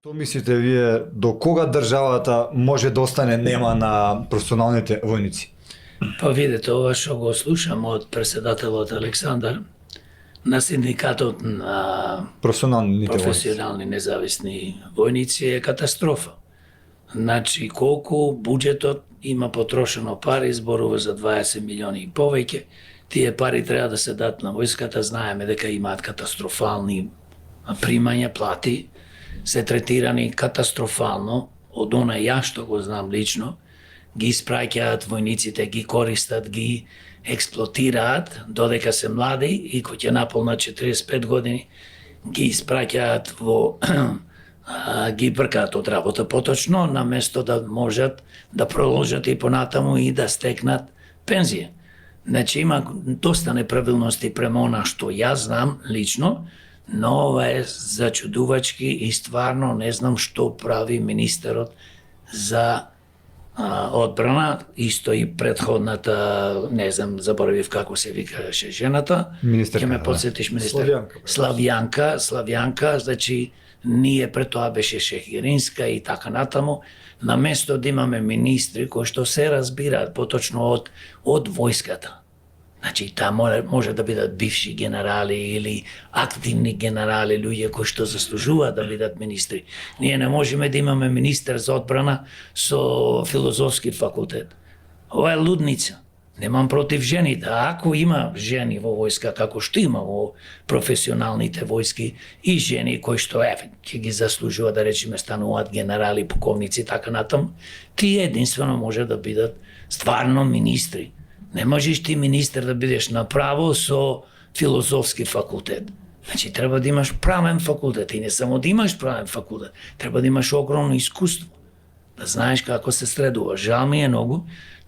Што мислите вие, до кога државата може да остане нема на професионалните војници? Па видете, ова што го слушам од председателот Александар на синдикатот на Професионалните војници. професионални независни војници е катастрофа. Значи, колку буџетот има потрошено пари, зборува за 20 милиони и повеќе, тие пари треба да се дадат на војската, знаеме дека имаат катастрофални примања, плати, се третирани катастрофално, од она ја што го знам лично, ги испраќаат војниците, ги користат, ги експлотираат, додека се млади и кој ќе наполнат 45 години, ги испраќаат во ги бркаат од работа поточно, наместо да можат да продолжат и понатаму и да стекнат пензија. Значи има доста неправилности према она што јас знам лично, но ова е зачудувачки и стварно не знам што прави министерот за одбрана, исто и претходната, не знам, заборавив како се викаше жената, ќе ме подсетиш министер. Славјанка, значи ние пред тоа беше Шехеринска и така натаму, наместо да имаме министри кои што се разбираат поточно од војската. Значи, таа може да бидат бивши генерали или активни генерали, луѓе кои што заслужуваат да бидат министри. Ние не можеме да имаме министер за одбрана со филозофски факултет. Ова е лудница. Немам против жените. Ако има жени во војска, како што има во професионалните војски, и жени кои што ќе ги заслужува, да речеме, стануваат генерали, полковници, така натаму, тие единствено може да бидат стварно министри. Не можеш ти министер да бидеш направо со филозофски факултет. Значи, треба да имаш правен факултет. И не само да имаш правен факултет, треба да имаш огромно искуство. Да знаеш како се средува. Жал ми е многу,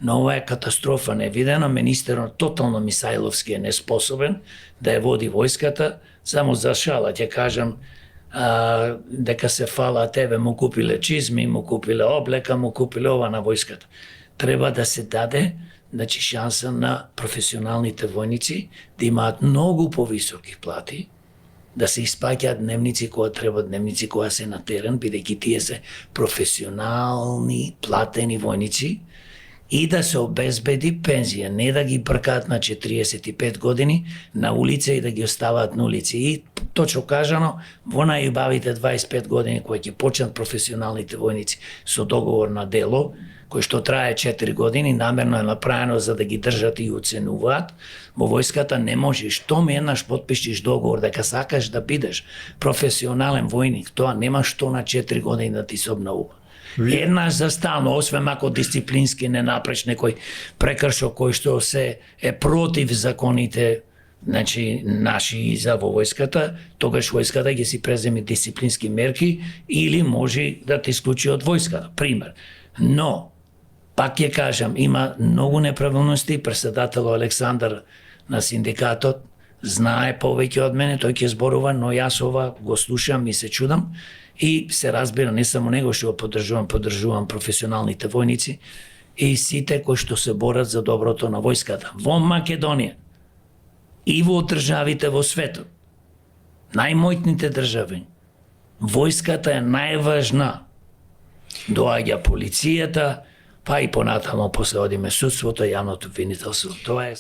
но ова е катастрофа невидена. Министерот тотално Мисајловски е неспособен да ја води војската. Само за шала ќе кажам дека се фала тебе, му купиле чизми, му купиле облека, му купиле ова на војската. Треба да се даде, значи, шанса на професионалните војници да имаат многу повисоки плати, да се испаќаат дневници кога треба, дневници кога се на терен, бидејќи тие се професионални платени војници, и да се обезбеди пензија, не да ги бркаат на 45 години на улица и да ги оставаат на улици. И точно кажано, во најубавите 25 години кои ќе почнат професионалните војници со договор на дело, кој што трае 4 години, намерно е направено за да ги држат и оценуваат, во војската не можеш. Штом еднаш потпишеш договор дека сакаш да бидеш професионален војник, тоа нема што на 4 години да ти се обновува. Еднаш за стално, освен ако дисциплински не напреш некој прекршок кој што се е против законите, значи наши за во војската, тогаш војската ќе си преземи дисциплински мерки или може да те исклучи од војската, пример. Но пак ќе кажам, има многу неправилности. Председател Александар на синдикатот знае повеќе од мене, тој ќе зборува, но јас ова го слушам и се чудам и се разбира, не само него што го поддржувам професионалните војници и сите кои што се борат за доброто на војската. Во Македонија и во државите во светот, најмоćните држави, војската е најважна. Доаѓа полицијата, па и понатамо после одиме судството, јавното обвинителство. Тоа е